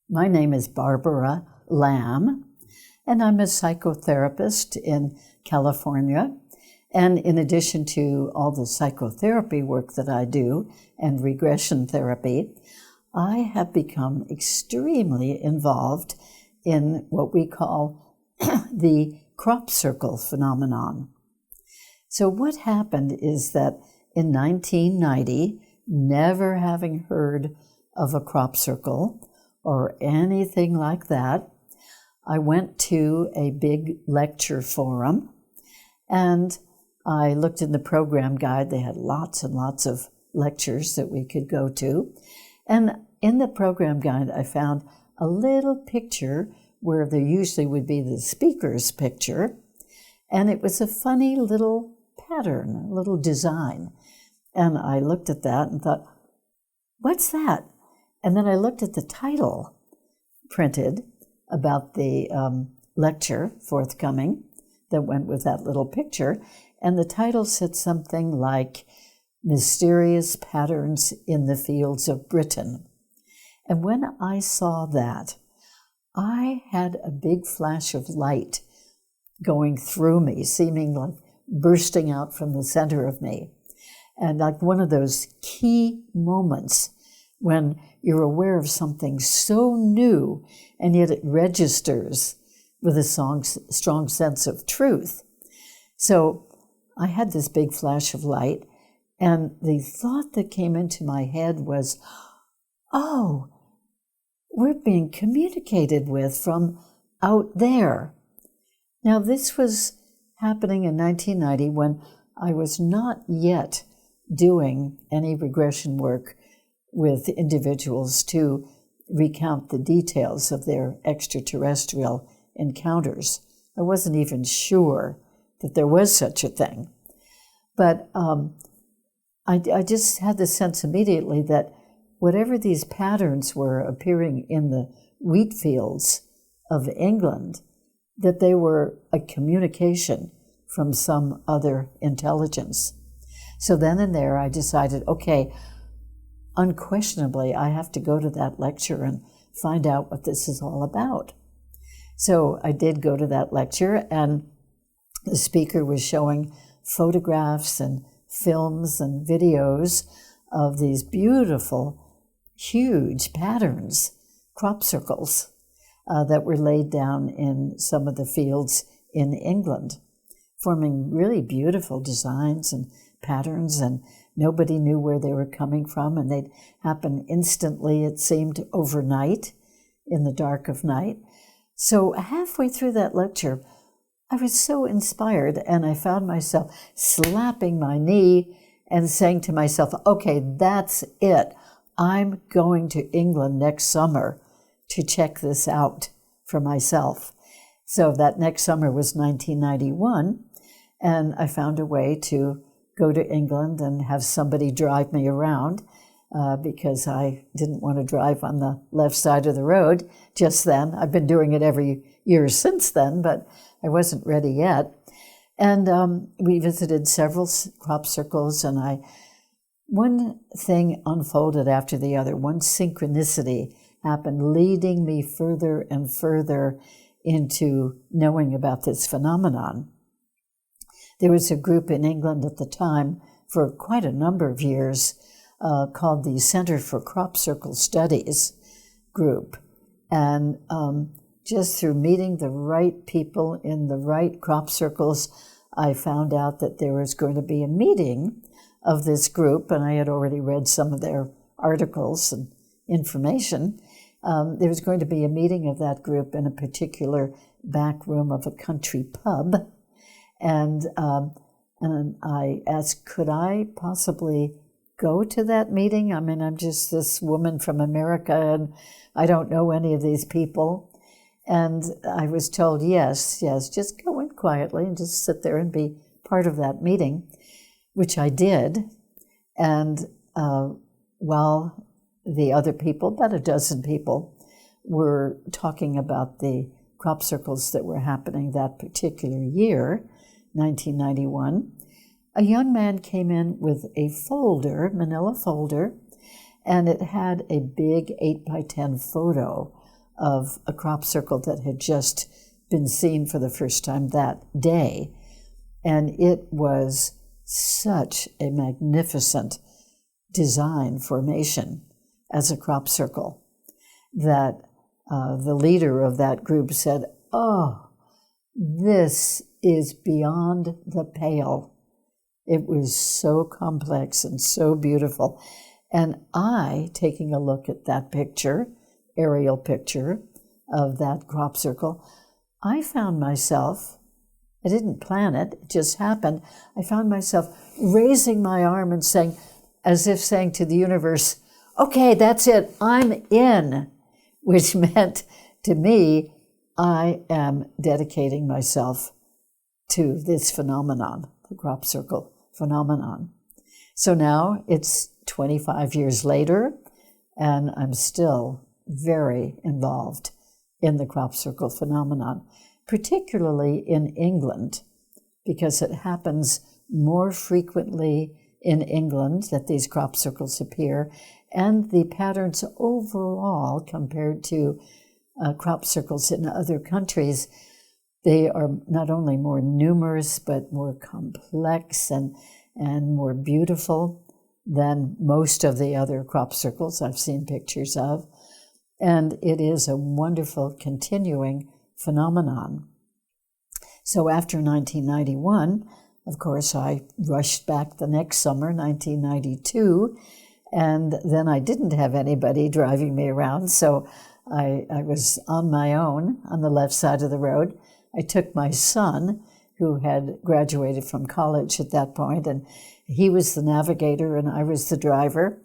My name is Barbara Lamb, and I'm a psychotherapist in California. And in addition to all the psychotherapy work that I do and regression therapy, I have become extremely involved in what we call the crop circle phenomenon. So what happened is that in 1990, never having heard of a crop circle or anything like that, I went to a big lecture forum and I looked in the program guide. They had lots and lots of lectures that we could go to. And in the program guide, I found a little picture where there usually would be the speaker's picture. And it was a funny little pattern, a little design. And I looked at that and thought, what's that? And then I looked at the title printed about the lecture forthcoming that went with that little picture. And the title said something like, Mysterious Patterns in the Fields of Britain. And when I saw that, I had a big flash of light going through me, seeming like bursting out from the center of me. And like one of those key moments when you're aware of something so new and yet it registers with a strong sense of truth. So I had this big flash of light, and the thought that came into my head was, oh, we're being communicated with from out there. Now, this was happening in 1990 when I was not yet doing any regression work with individuals to recount the details of their extraterrestrial encounters. I wasn't even sure that there was such a thing. But I just had the sense immediately that whatever these patterns were appearing in the wheat fields of England, that they were a communication from some other intelligence. So then and there I decided, okay, unquestionably I have to go to that lecture and find out what this is all about. So I did go to that lecture, and the speaker was showing photographs and films and videos of these beautiful, huge patterns, crop circles, that were laid down in some of the fields in England, forming really beautiful designs and patterns, and nobody knew where they were coming from, and they'd happen instantly, it seemed, overnight, in the dark of night. So halfway through that lecture, I was so inspired, and I found myself slapping my knee and saying to myself, okay, that's it. I'm going to England next summer to check this out for myself. So that next summer was 1991, and I found a way to go to England and have somebody drive me around because I didn't want to drive on the left side of the road just then. I've been doing it every year since then, but I wasn't ready yet. And we visited several crop circles, and one thing unfolded after the other. One synchronicity happened, leading me further and further into knowing about this phenomenon. There was a group in England at the time for quite a number of years called the Center for Crop Circle Studies group. And just through meeting the right people in the right crop circles, I found out that there was going to be a meeting of this group, and I had already read some of their articles and information. There was going to be a meeting of that group in a particular back room of a country pub. And I asked, could I possibly go to that meeting? I mean, I'm just this woman from America, and I don't know any of these people. And I was told, yes, just go in quietly and just sit there and be part of that meeting, which I did. And while the other people, about a dozen people, were talking about the crop circles that were happening that particular year, 1991, a young man came in with a folder, manila folder, and it had a big 8x10 photo of a crop circle that had just been seen for the first time that day. And it was such a magnificent design formation as a crop circle that the leader of that group said, "Oh, this is beyond the pale." It was so complex and so beautiful. And I, taking a look at that picture, aerial picture of that crop circle, I found myself, I didn't plan it, it just happened, I found myself raising my arm and saying, as if saying to the universe, "Okay, that's it, I'm in," which meant to me, I am dedicating myself to this phenomenon, the crop circle phenomenon. So now it's 25 years later, and I'm still very involved in the crop circle phenomenon, particularly in England, because it happens more frequently in England that these crop circles appear, and the patterns overall compared to crop circles in other countries, they are not only more numerous, but more complex and more beautiful than most of the other crop circles I've seen pictures of. And it is a wonderful continuing phenomenon. So after 1991, of course, I rushed back the next summer, 1992, and then I didn't have anybody driving me around, so I was on my own on the left side of the road. I took my son, who had graduated from college at that point, and he was the navigator and I was the driver.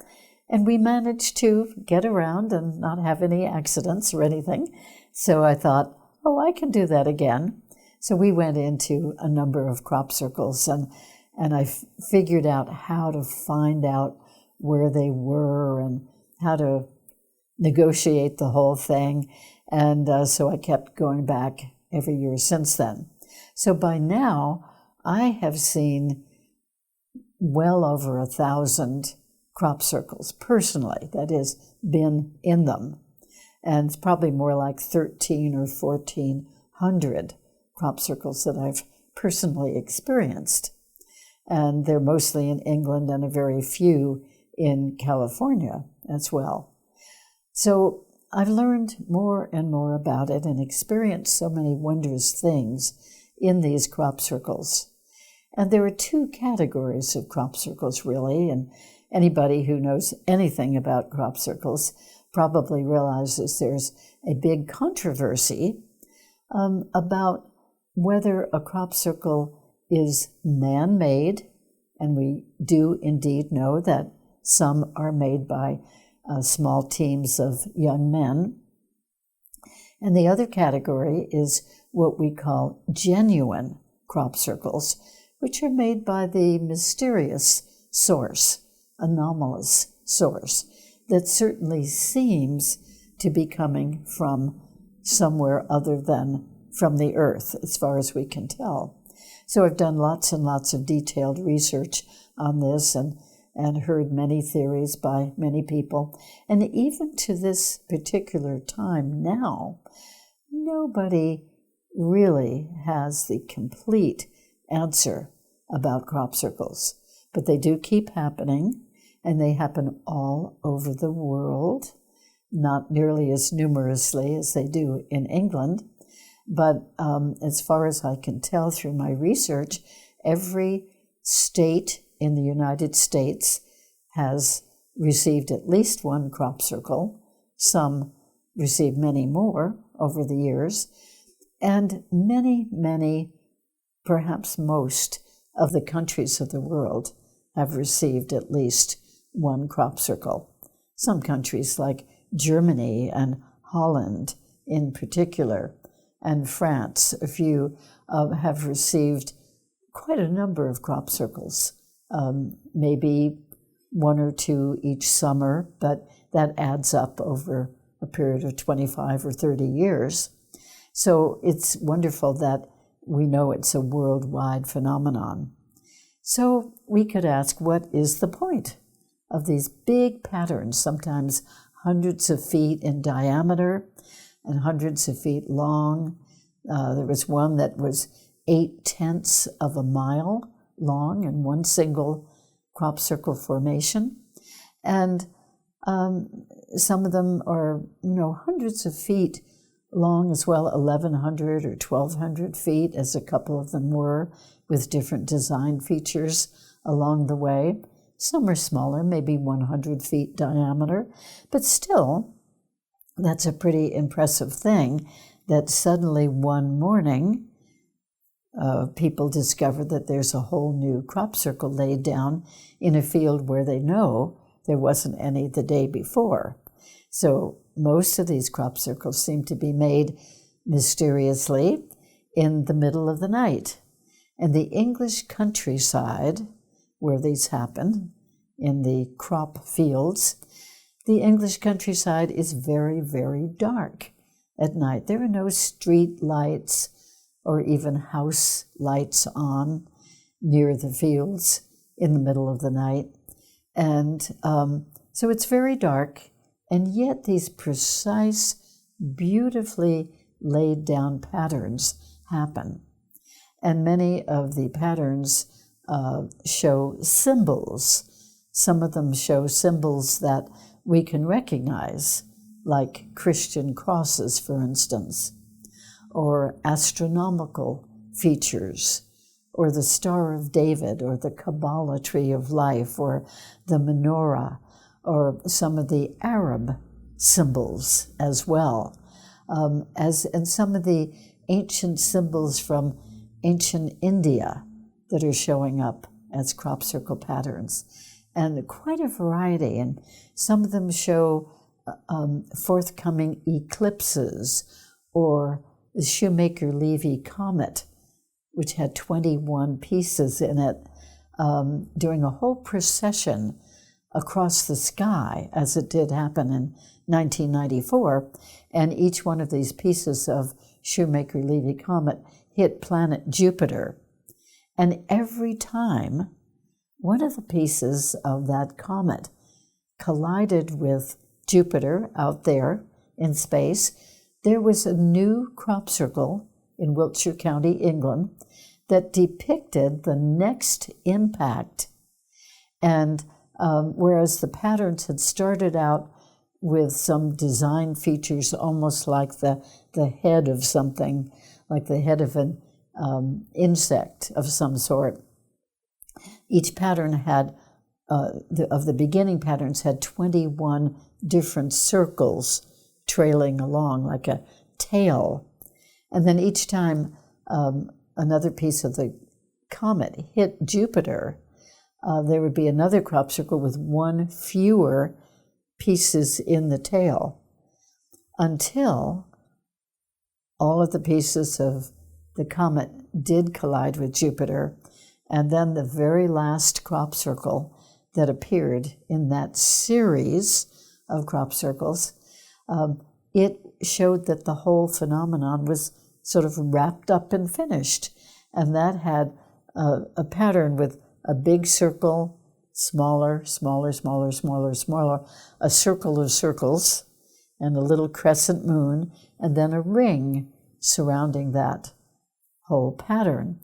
And we managed to get around and not have any accidents or anything. So I thought, oh, I can do that again. So we went into a number of crop circles, and I figured out how to find out where they were and how to negotiate the whole thing. And so I kept going back every year since then. So by now, I have seen well over 1,000 crop circles personally, that is, been in them. And it's probably more like 1,300 or 1,400 crop circles that I've personally experienced. And they're mostly in England and a very few in California as well. So I've learned more and more about it and experienced so many wondrous things in these crop circles. And there are two categories of crop circles, really, and anybody who knows anything about crop circles probably realizes there's a big controversy about whether a crop circle is man-made, and we do indeed know that some are made by small teams of young men. And the other category is what we call genuine crop circles, which are made by the mysterious source, anomalous source, that certainly seems to be coming from somewhere other than from the earth, as far as we can tell. So I've done lots and lots of detailed research on this and heard many theories by many people. And even to this particular time now, nobody really has the complete answer about crop circles. But they do keep happening, and they happen all over the world, not nearly as numerously as they do in England. But as far as I can tell through my research, every state in the United States has received at least one crop circle. Some received many more over the years. And many, many, perhaps most of the countries of the world have received at least one crop circle. Some countries like Germany and Holland in particular, and France, a few, have received quite a number of crop circles, maybe one or two each summer, but that adds up over a period of 25 or 30 years. So it's wonderful that we know it's a worldwide phenomenon. So we could ask, what is the point of these big patterns, sometimes hundreds of feet in diameter, and hundreds of feet long. There was one that was 0.8 of a mile long in one single crop circle formation. And some of them are, hundreds of feet long as well, 1,100 or 1,200 feet, as a couple of them were, with different design features along the way. Some are smaller, maybe 100 feet diameter, but still, that's a pretty impressive thing that suddenly one morning, people discover that there's a whole new crop circle laid down in a field where they know there wasn't any the day before. So most of these crop circles seem to be made mysteriously in the middle of the night. And the English countryside, where these happen, in the crop fields, the English countryside is very, very dark at night. There are no street lights or even house lights on near the fields in the middle of the night. And so it's very dark, and yet these precise, beautifully laid down patterns happen. And many of the patterns show symbols. Some of them show symbols that we can recognize, like Christian crosses, for instance, or astronomical features, or the Star of David, or the Kabbalah tree of life, or the menorah, or some of the Arab symbols as well, and some of the ancient symbols from ancient India that are showing up as crop circle patterns. And quite a variety, and some of them show forthcoming eclipses, or the Shoemaker-Levy comet, which had 21 pieces in it, during a whole procession across the sky, as it did happen in 1994. And each one of these pieces of Shoemaker-Levy comet hit planet Jupiter. And every time one of the pieces of that comet collided with Jupiter out there in space, there was a new crop circle in Wiltshire County, England, that depicted the next impact. And whereas the patterns had started out with some design features almost like the head of something, like the head of an insect of some sort, each pattern had, of the beginning patterns, had 21 different circles trailing along like a tail. And then each time another piece of the comet hit Jupiter, there would be another crop circle with one fewer pieces in the tail, until all of the pieces of the comet did collide with Jupiter. And then the very last crop circle that appeared in that series of crop circles, it showed that the whole phenomenon was sort of wrapped up and finished. And that had a pattern with a big circle, smaller, smaller, smaller, smaller, smaller, a circle of circles, and a little crescent moon, and then a ring surrounding that whole pattern.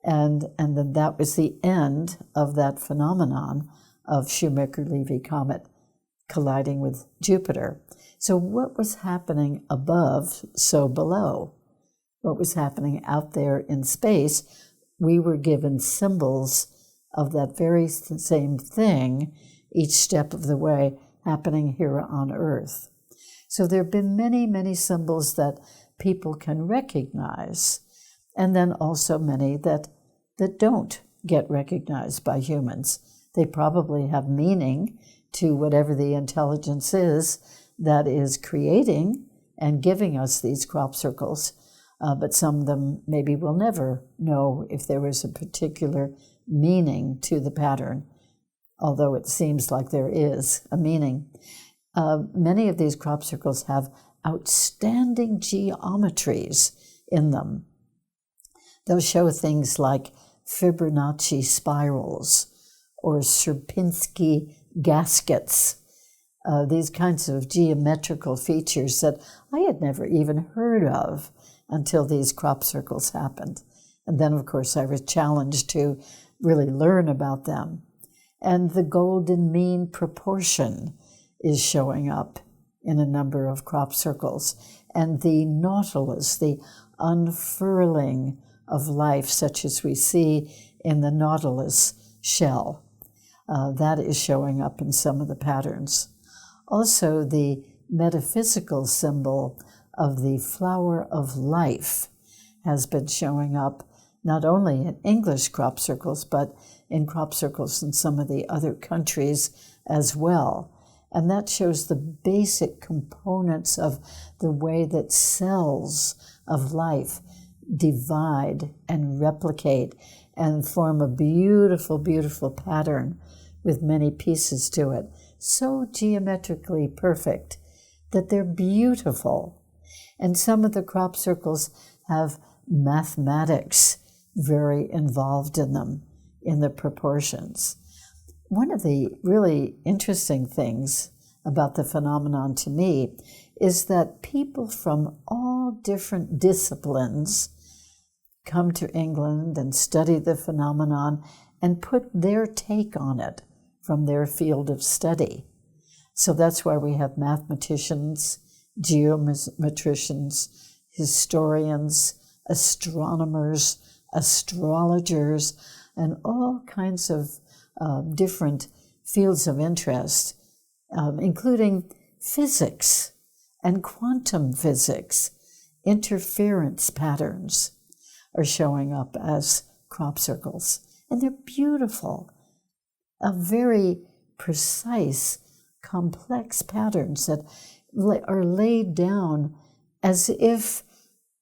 And then that was the end of that phenomenon of Shoemaker-Levy comet colliding with Jupiter. So what was happening above, so below? What was happening out there in space? We were given symbols of that very same thing each step of the way happening here on Earth. So there have been many, many symbols that people can recognize, and then also many that don't get recognized by humans. They probably have meaning to whatever the intelligence is that is creating and giving us these crop circles, but some of them maybe we'll never know if there was a particular meaning to the pattern, although it seems like there is a meaning. Many of these crop circles have outstanding geometries in them. They'll show things like Fibonacci spirals or Sierpinski gaskets, these kinds of geometrical features that I had never even heard of until these crop circles happened. And then, of course, I was challenged to really learn about them. And the golden mean proportion is showing up in a number of crop circles. And the nautilus, the unfurling of life, such as we see in the nautilus shell, that is showing up in some of the patterns. Also, the metaphysical symbol of the flower of life has been showing up not only in English crop circles, but in crop circles in some of the other countries as well. And that shows the basic components of the way that cells of life divide and replicate and form a beautiful, beautiful pattern with many pieces to it. So geometrically perfect that they're beautiful. And some of the crop circles have mathematics very involved in them, in the proportions. One of the really interesting things about the phenomenon to me is that people from all different disciplines come to England and study the phenomenon and put their take on it from their field of study. So that's why we have mathematicians, geometricians, historians, astronomers, astrologers, and all kinds of different fields of interest, including physics and quantum physics. Interference patterns are showing up as crop circles, and they're beautiful, very precise, complex patterns that are laid down as if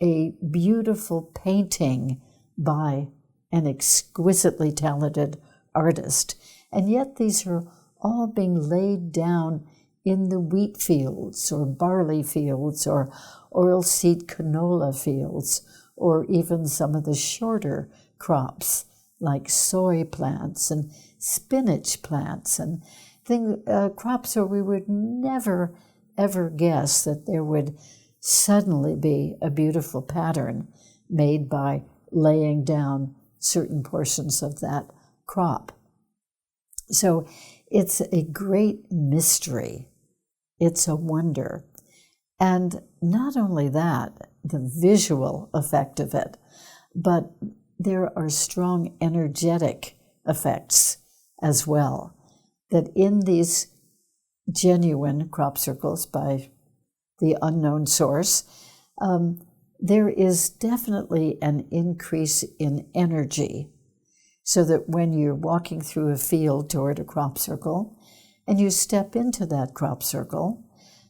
a beautiful painting by an exquisitely talented artist. And yet these are all being laid down in the wheat fields or barley fields or oilseed canola fields, or even some of the shorter crops like soy plants and spinach plants and crops where we would never, ever guess that there would suddenly be a beautiful pattern made by laying down certain portions of that crop. So it's a great mystery. It's a wonder. And not only that, the visual effect of it, but there are strong energetic effects as well, that in these genuine crop circles by the unknown source, there is definitely an increase in energy, so that when you're walking through a field toward a crop circle and you step into that crop circle,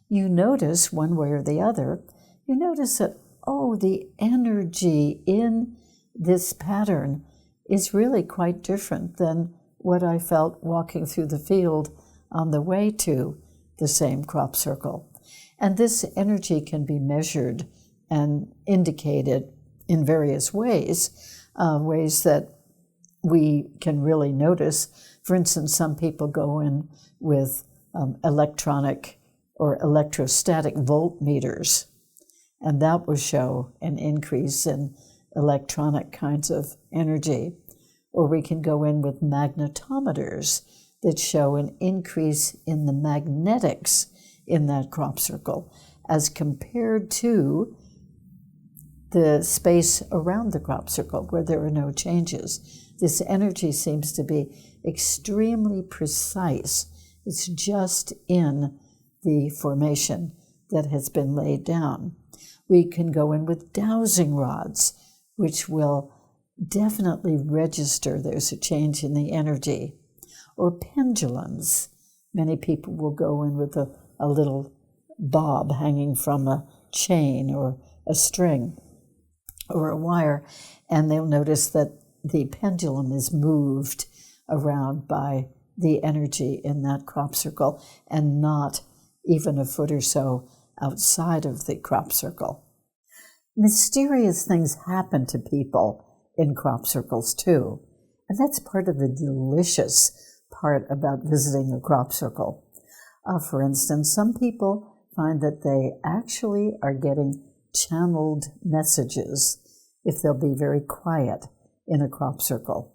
you notice one way or the other, you notice that, the energy in this pattern is really quite different than what I felt walking through the field on the way to the same crop circle. And this energy can be measured and indicated in various ways, ways that we can really notice. For instance, some people go in with electronic or electrostatic voltmeters, and that will show an increase in electronic kinds of energy. Or we can go in with magnetometers that show an increase in the magnetics in that crop circle as compared to the space around the crop circle where there are no changes. This energy seems to be extremely precise. It's just in the formation that has been laid down. We can go in with dowsing rods, which will definitely register there's a change in the energy. Or pendulums. Many people will go in with a little bob hanging from a chain or a string or a wire, and they'll notice that the pendulum is moved around by the energy in that crop circle and not even a foot or so outside of the crop circle. Mysterious things happen to people in crop circles too, and that's part of the delicious part about visiting a crop circle. For instance, some people find that they actually are getting channeled messages if they'll be very quiet in a crop circle.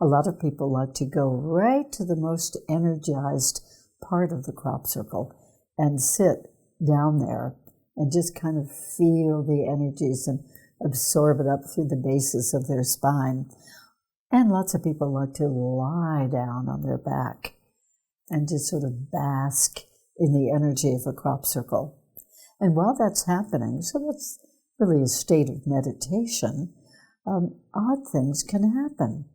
A lot of people like to go right to the most energized part of the crop circle and sit down there and just kind of feel the energies and absorb it up through the bases of their spine. And lots of people like to lie down on their back and just sort of bask in the energy of a crop circle. And while that's happening, so that's really a state of meditation, odd things can happen.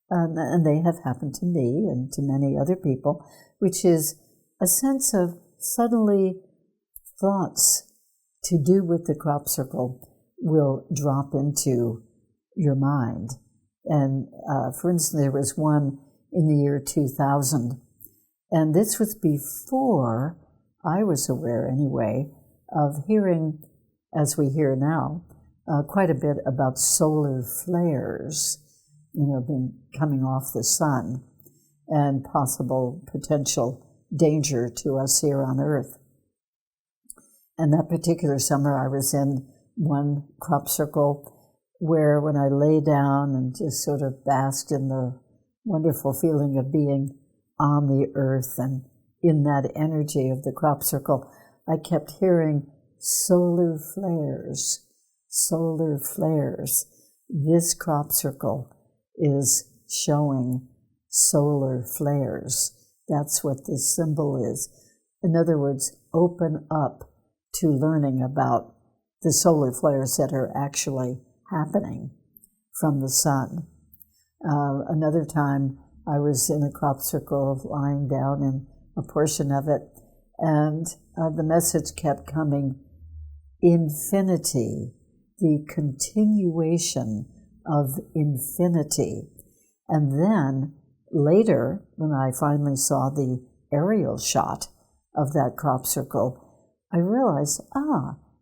And they have happened to me and to many other people, which is a sense of suddenly thoughts to do with the crop circle will drop into your mind. And for instance, there was one in the year 2000, and this was before I was aware, anyway, of hearing, as we hear now, quite a bit about solar flares, being coming off the sun and possible potential danger to us here on Earth. And that particular summer, I was in one crop circle where when I lay down and just sort of basked in the wonderful feeling of being on the earth and in that energy of the crop circle, I kept hearing solar flares, solar flares. This crop circle is showing solar flares. That's what this symbol is. In other words, open up to learning about the solar flares that are actually happening from the sun. Another time I was in a crop circle lying down in a portion of it, and the message kept coming, infinity, the continuation of infinity. And then later, when I finally saw the aerial shot of that crop circle, I realized,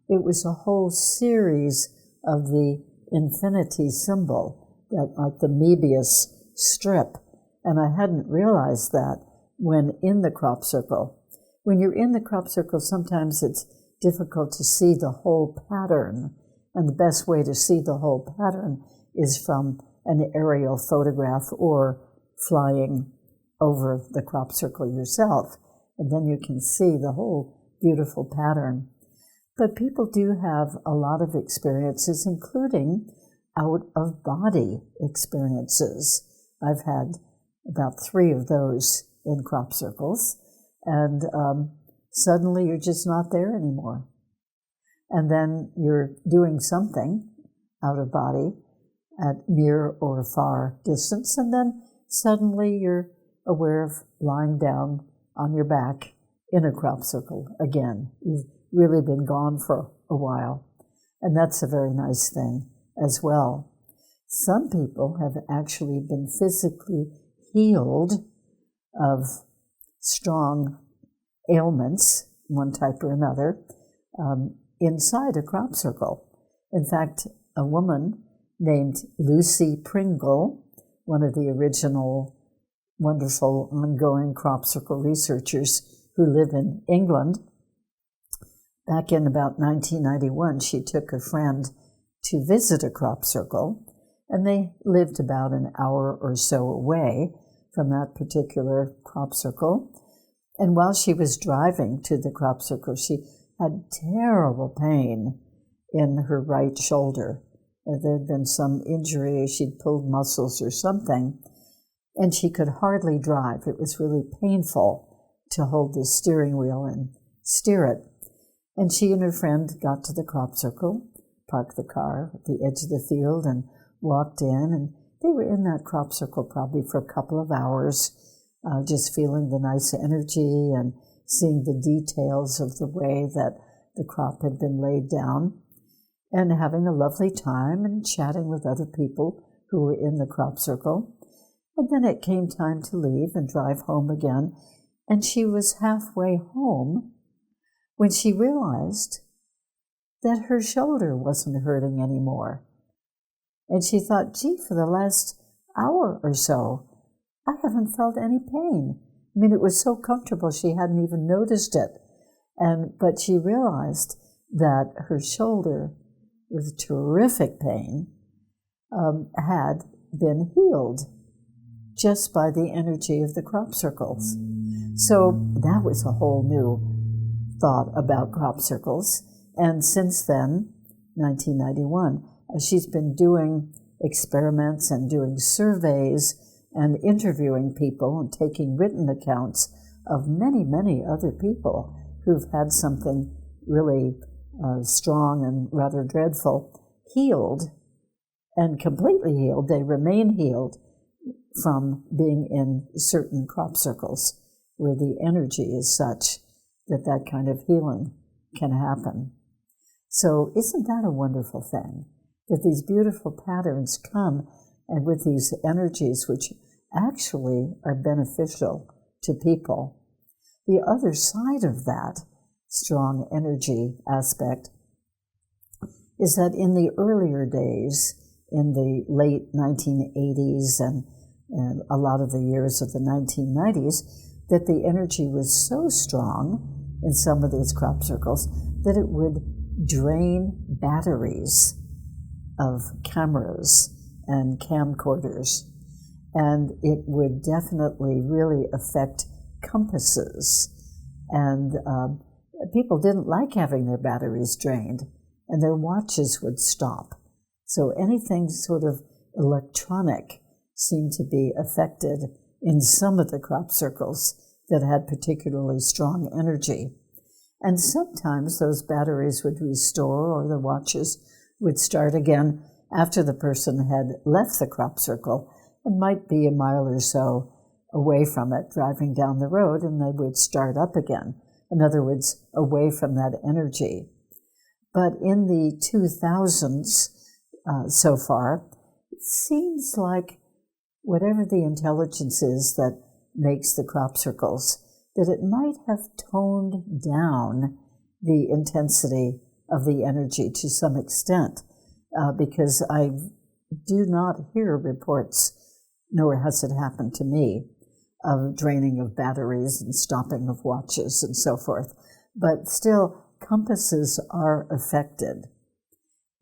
it was a whole series of the infinity symbol, that like the Möbius strip. And I hadn't realized that when in the crop circle. When you're in the crop circle, sometimes it's difficult to see the whole pattern. And the best way to see the whole pattern is from an aerial photograph or flying over the crop circle yourself. And then you can see the whole beautiful pattern. But people do have a lot of experiences, including out-of-body experiences. I've had about 3 of those in crop circles, and suddenly you're just not there anymore. And then you're doing something out of body at near or far distance, and then suddenly you're aware of lying down on your back in a crop circle again. You've really been gone for a while. And that's a very nice thing as well. Some people have actually been physically healed of strong ailments, one type or another, inside a crop circle. In fact, a woman named Lucy Pringle, one of the original wonderful ongoing crop circle researchers who live in England, back in about 1991, she took a friend to visit a crop circle, and they lived about an hour or so away from that particular crop circle. And while she was driving to the crop circle, she had terrible pain in her right shoulder. There had been some injury, she'd pulled muscles or something, and she could hardly drive. It was really painful to hold the steering wheel and steer it. And she and her friend got to the crop circle, parked the car at the edge of the field, and walked in. And they were in that crop circle probably for a couple of hours, just feeling the nice energy and seeing the details of the way that the crop had been laid down, and having a lovely time and chatting with other people who were in the crop circle. And then it came time to leave and drive home again. And she was halfway home when she realized that her shoulder wasn't hurting anymore. And she thought, gee, for the last hour or so, I haven't felt any pain I mean, it was so comfortable she hadn't even noticed it. But she realized that her shoulder, with terrific pain, had been healed just by the energy of the crop circles. So that was a whole new thought about crop circles. And since then, 1991, she's been doing experiments and doing surveys and interviewing people and taking written accounts of many, many other people who've had something really strong and rather dreadful healed and completely healed. They remain healed from being in certain crop circles where the energy is such that that kind of healing can happen. So isn't that a wonderful thing? That these beautiful patterns come and with these energies which actually are beneficial to people. The other side of that strong energy aspect is that in the earlier days, in the late 1980s and a lot of the years of the 1990s, that the energy was so strong in some of these crop circles that it would drain batteries of cameras and camcorders, and it would definitely really affect compasses. And people didn't like having their batteries drained, and their watches would stop. So anything sort of electronic seemed to be affected in some of the crop circles that had particularly strong energy. And sometimes those batteries would restore, or the watches would start again after the person had left the crop circle and might be a mile or so away from it, driving down the road, and they would start up again. In other words, away from that energy. But in the 2000s so far, it seems like whatever the intelligence is that makes the crop circles, that it might have toned down the intensity of the energy to some extent, because I do not hear reports, nor has it happened to me, of draining of batteries and stopping of watches and so forth. But still, compasses are affected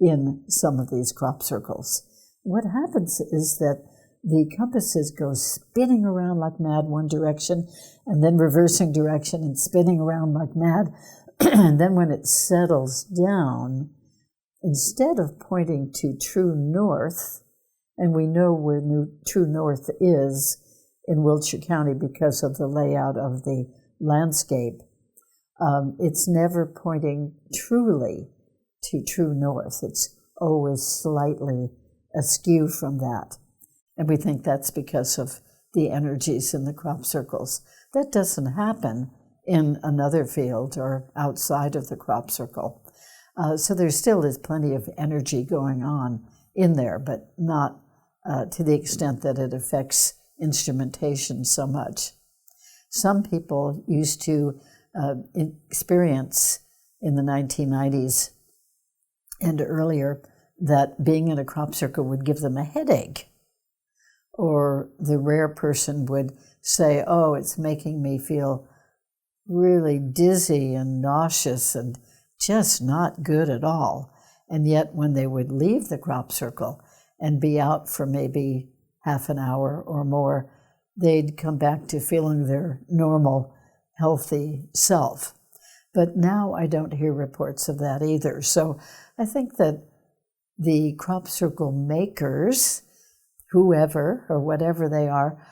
in some of these crop circles. What happens is that the compasses go spinning around like mad one direction, and then reversing direction and spinning around like mad. And then when it settles down, instead of pointing to true north, and we know where true north is in Wiltshire County because of the layout of the landscape, it's never pointing truly to true north. It's always slightly askew from that. And we think that's because of the energies in the crop circles. That doesn't happen in another field or outside of the crop circle. So there still is plenty of energy going on in there, but not to the extent that it affects instrumentation so much. Some people used to experience in the 1990s and earlier that being in a crop circle would give them a headache. Or the rare person would say, oh, it's making me feel really dizzy and nauseous and just not good at all. And yet when they would leave the crop circle and be out for maybe half an hour or more, they'd come back to feeling their normal, healthy self. But now I don't hear reports of that either. So I think that the crop circle makers, whoever or whatever they are,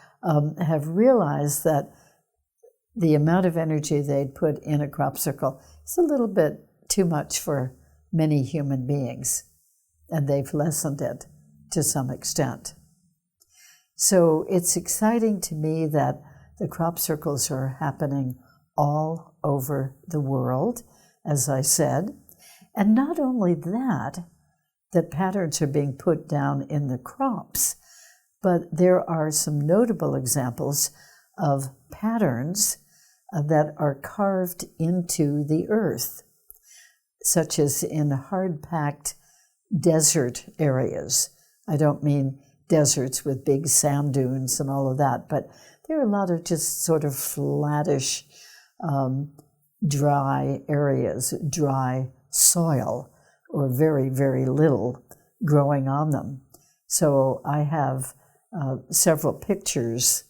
have realized that the amount of energy they'd put in a crop circle is a little bit too much for many human beings, and they've lessened it to some extent. So it's exciting to me that the crop circles are happening all over the world, as I said, and not only that patterns are being put down in the crops, but there are some notable examples of patterns that are carved into the earth, such as in hard-packed desert areas. I don't mean deserts with big sand dunes and all of that, but there are a lot of just sort of flattish, dry areas, dry soil, or very, very little growing on them. So I have several pictures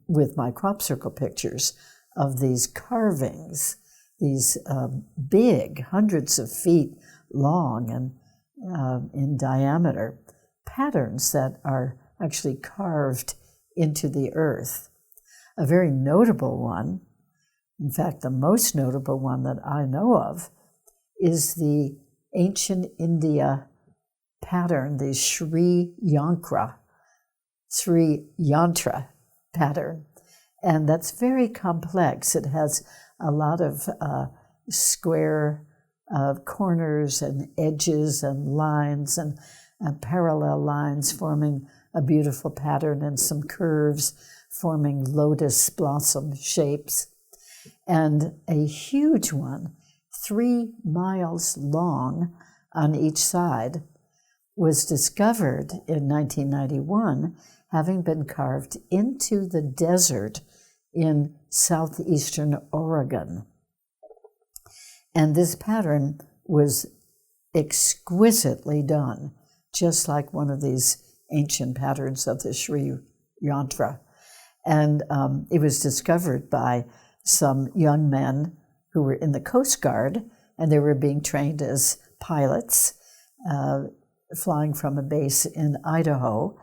with my crop circle pictures of these carvings, these big, hundreds of feet long and in diameter, patterns that are actually carved into the earth. A very notable one, in fact, the most notable one that I know of, is the ancient India pattern, the Sri Yantra pattern. And that's very complex. It has a lot of square corners and edges and lines and parallel lines forming a beautiful pattern, and some curves forming lotus blossom shapes. And a huge one, 3 miles long on each side, was discovered in 1991, having been carved into the desert in southeastern Oregon. And this pattern was exquisitely done, just like one of these ancient patterns of the Sri Yantra. And it was discovered by some young men who were in the Coast Guard, and they were being trained as pilots, flying from a base in Idaho,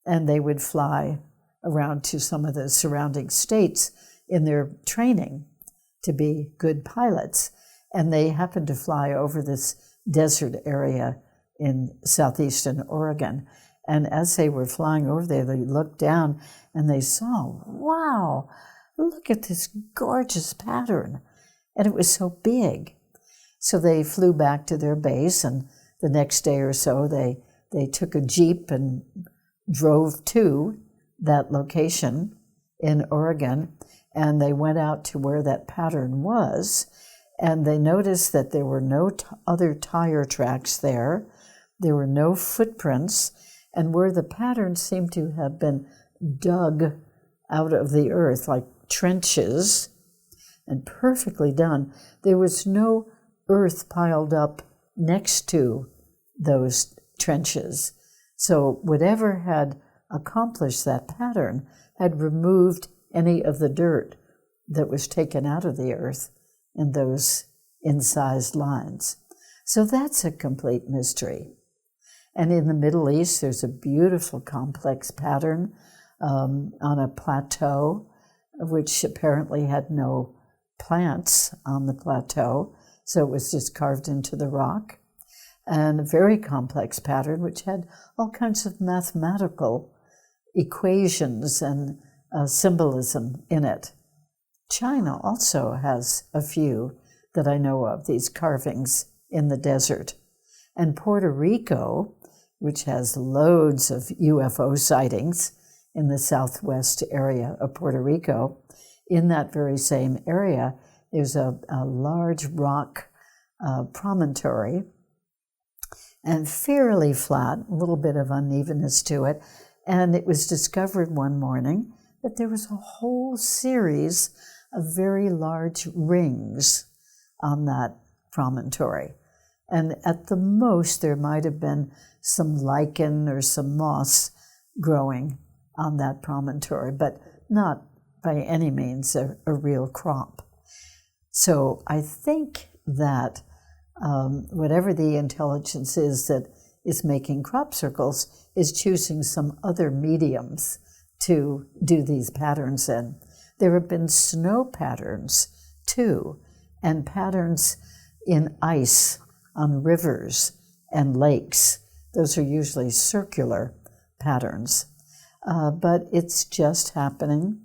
and they would fly around to some of the surrounding states in their training to be good pilots. And they happened to fly over this desert area in southeastern Oregon. And as they were flying over there, they looked down and they saw, wow, look at this gorgeous pattern. And it was so big. So they flew back to their base, and the next day or so, they took a Jeep and drove to that location in Oregon, and they went out to where that pattern was, and they noticed that there were no other tire tracks there. There were no footprints, and where the pattern seemed to have been dug out of the earth, like trenches, and perfectly done, there was no earth piled up next to those trenches. So whatever had accomplished that pattern had removed any of the dirt that was taken out of the earth in those incised lines. So that's a complete mystery. And in the Middle East, there's a beautiful complex pattern on a plateau, which apparently had no plants on the plateau, so it was just carved into the rock. And a very complex pattern, which had all kinds of mathematical equations and symbolism in it. China also has a few that I know of, these carvings in the desert. And Puerto Rico, which has loads of UFO sightings in the southwest area of Puerto Rico, in that very same area, there's a large rock promontory, and fairly flat, a little bit of unevenness to it. And it was discovered one morning that there was a whole series of very large rings on that promontory. And at the most, there might have been some lichen or some moss growing on that promontory, but not by any means a real crop. So I think that whatever the intelligence is that is making crop circles is choosing some other mediums to do these patterns in. There have been snow patterns too, and patterns in ice on rivers and lakes. Those are usually circular patterns, but it's just happening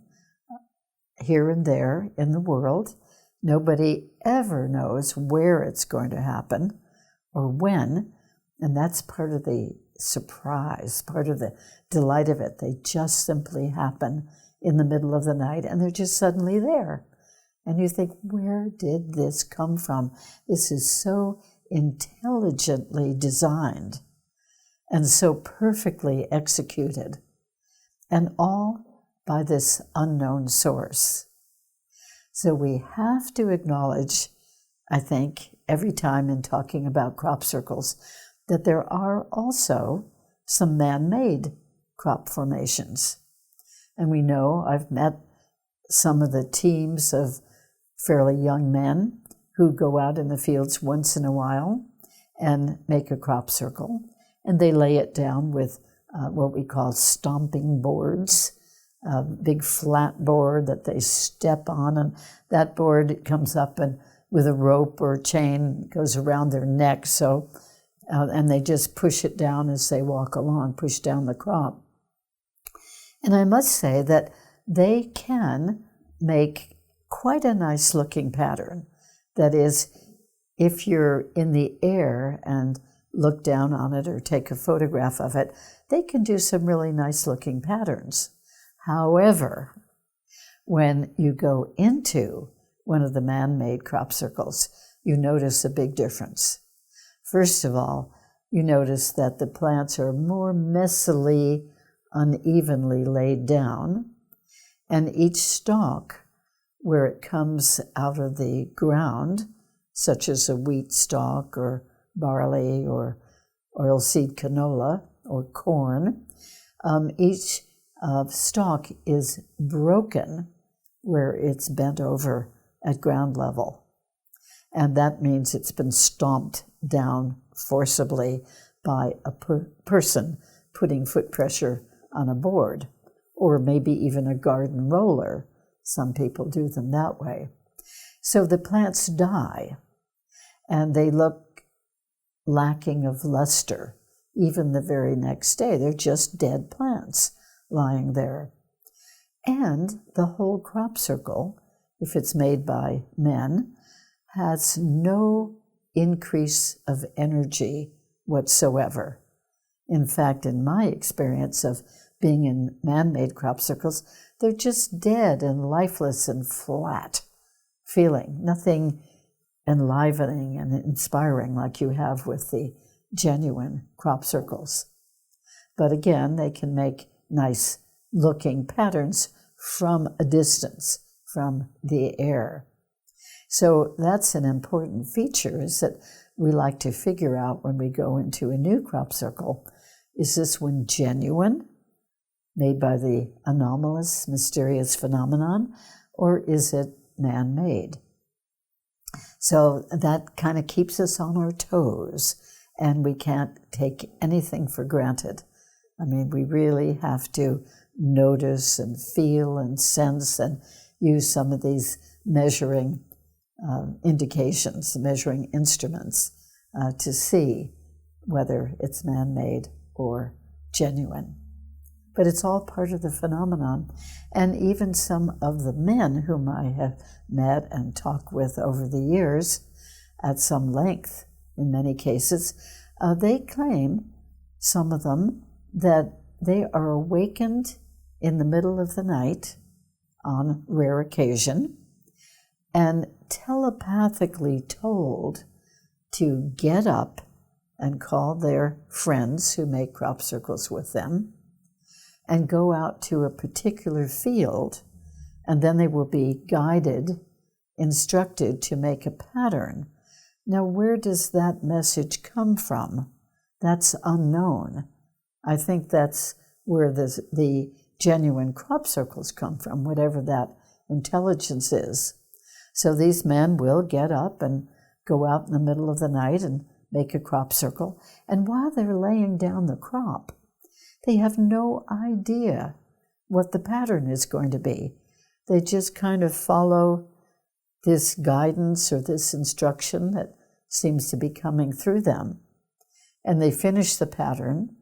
here and there in the world. Nobody ever knows where it's going to happen or when, and that's part of the surprise, part of the delight of it. They just simply happen in the middle of the night, and they're just suddenly there. And you think, where did this come from? This is so intelligently designed and so perfectly executed, and all by this unknown source. So we have to acknowledge, I think, every time in talking about crop circles, that there are also some man-made crop formations. And we know, I've met some of the teams of fairly young men who go out in the fields once in a while and make a crop circle, and they lay it down with what we call stomping boards, a big flat board that they step on, and that board comes up and with a rope or a chain goes around their neck, so and they just push it down as they walk along, push down the crop. And I must say that they can make quite a nice looking pattern. That is, if you're in the air and look down on it or take a photograph of it, they can do some really nice looking patterns. However, when you go into one of the man-made crop circles, you notice a big difference. First of all, you notice that the plants are more messily, unevenly laid down, and each stalk, where it comes out of the ground, such as a wheat stalk or barley or oilseed canola or corn, each stalk is broken where it's bent over at ground level. And that means it's been stomped down forcibly by a person putting foot pressure on a board, or maybe even a garden roller. Some people do them that way. So the plants die, and they look lacking of luster, even the very next day. They're just dead plants lying there. And the whole crop circle, if it's made by men, has no increase of energy whatsoever. In fact, in my experience of being in man-made crop circles, they're just dead and lifeless and flat feeling, nothing enlivening and inspiring like you have with the genuine crop circles. But again, they can make nice looking patterns from a distance, from the air. So that's an important feature, is that we like to figure out when we go into a new crop circle, is this one genuine, made by the anomalous, mysterious phenomenon, or is it man-made? So that kind of keeps us on our toes, and we can't take anything for granted. I mean, we really have to notice and feel and sense and use some of these measuring indications, measuring instruments, to see whether it's man-made or genuine. But it's all part of the phenomenon. And even some of the men whom I have met and talked with over the years, at some length in many cases, they claim, some of them, that they are awakened in the middle of the night, on rare occasion, and telepathically told to get up and call their friends who make crop circles with them and go out to a particular field, and then they will be guided, instructed to make a pattern. Now, where does that message come from? That's unknown. I think that's where the genuine crop circles come from, whatever that intelligence is. So these men will get up and go out in the middle of the night and make a crop circle. And while they're laying down the crop, they have no idea what the pattern is going to be. They just kind of follow this guidance or this instruction that seems to be coming through them. And they finish the pattern.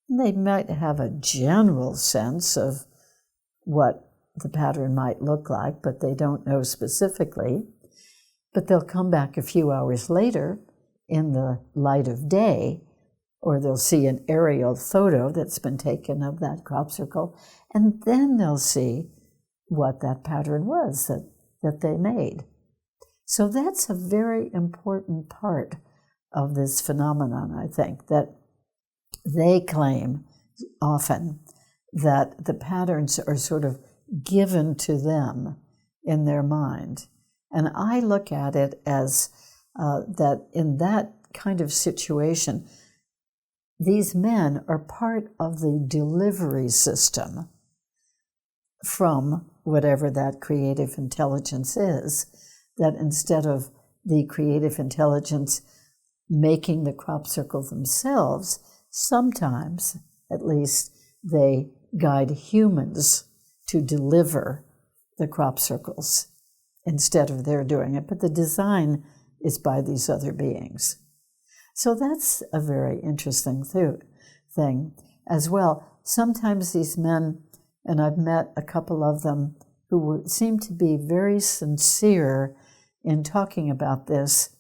And they might have a general sense of what the pattern might look like, but they don't know specifically. But they'll come back a few hours later in the light of day, or they'll see an aerial photo that's been taken of that crop circle, and then they'll see what that pattern was that they made. So that's a very important part of this phenomenon, I think, that they claim often that the patterns are sort of given to them in their mind. And I look at it as that in that kind of situation, these men are part of the delivery system from whatever that creative intelligence is, that instead of the creative intelligence making the crop circle themselves, sometimes, at least, they guide humans to deliver the crop circles instead of their doing it. But the design is by these other beings. So that's a very interesting thing as well. Sometimes these men, and I've met a couple of them who seem to be very sincere in talking about this,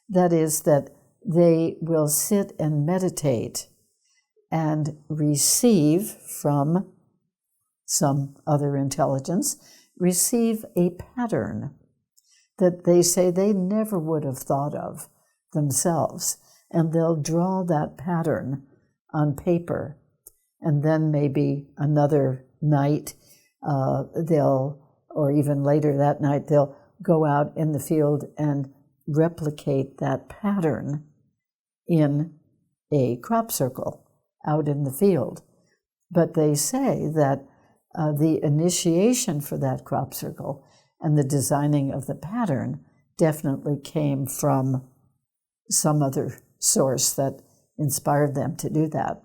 that is that they will sit and meditate and receive from some other intelligence, receive a pattern that they say they never would have thought of themselves. And they'll draw that pattern on paper. And then maybe another night, or even later that night, they'll go out in the field and replicate that pattern in a crop circle out in the field. But they say that the initiation for that crop circle and the designing of the pattern definitely came from some other source that inspired them to do that.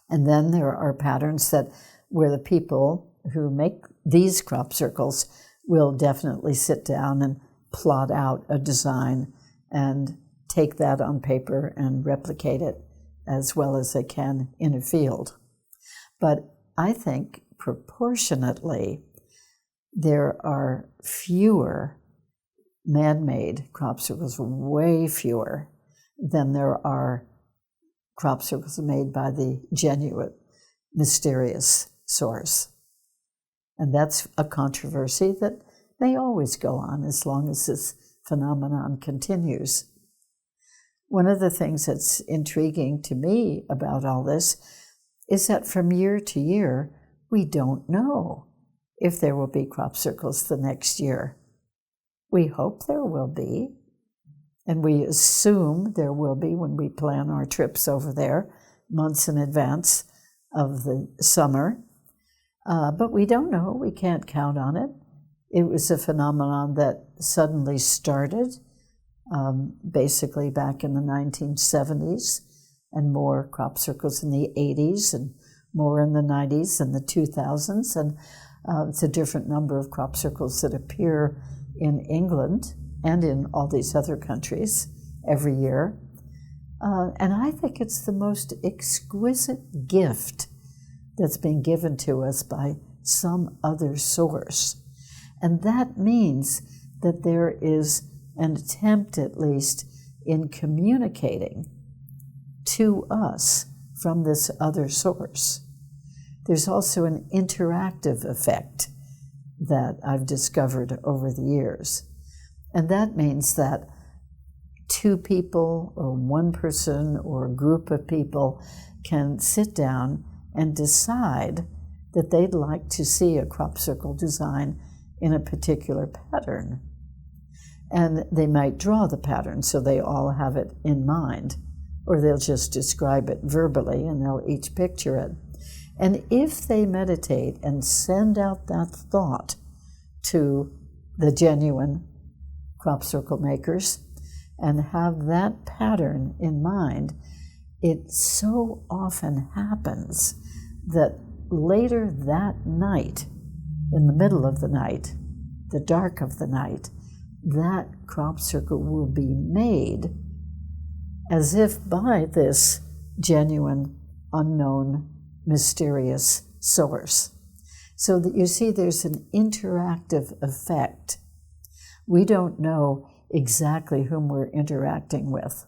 And then there are patterns that where the people who make these crop circles will definitely sit down and plot out a design and take that on paper and replicate it as well as they can in a field. But I think proportionately there are fewer man-made crop circles, way fewer than there are crop circles made by the genuine, mysterious source. And that's a controversy that may always go on as long as this phenomenon continues. One of the things that's intriguing to me about all this is that from year to year, we don't know if there will be crop circles the next year. We hope there will be, and we assume there will be when we plan our trips over there months in advance of the summer. But we don't know. We can't count on it. It was a phenomenon that suddenly started basically back in the 1970s, and more crop circles in the 80s, and more in the 90s and the 2000s. And it's a different number of crop circles that appear in England and in all these other countries every year. And I think it's the most exquisite gift that's been given to us by some other source. And that means that there is an attempt, at least, in communicating to us from this other source. There's also an interactive effect that I've discovered over the years. And that means that two people or one person or a group of people can sit down and decide that they'd like to see a crop circle design in a particular pattern. And they might draw the pattern so they all have it in mind, or they'll just describe it verbally and they'll each picture it. And if they meditate and send out that thought to the genuine crop circle makers and have that pattern in mind, it so often happens that later that night, in the middle of the night, the dark of the night, that crop circle will be made as if by this genuine, unknown, mysterious source. So that you see there's an interactive effect. We don't know exactly whom we're interacting with.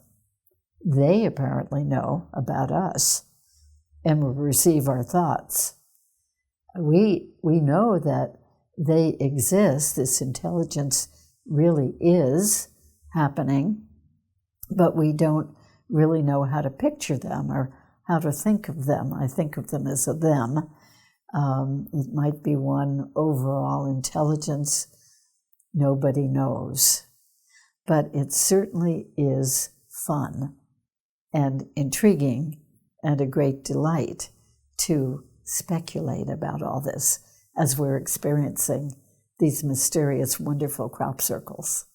They apparently know about us and will receive our thoughts. We know that they exist, this intelligence really is happening, but we don't really know how to picture them or how to think of them. I think of them as a them. It might be one overall intelligence nobody knows, but it certainly is fun and intriguing and a great delight to speculate about all this as we're experiencing these mysterious, wonderful crop circles.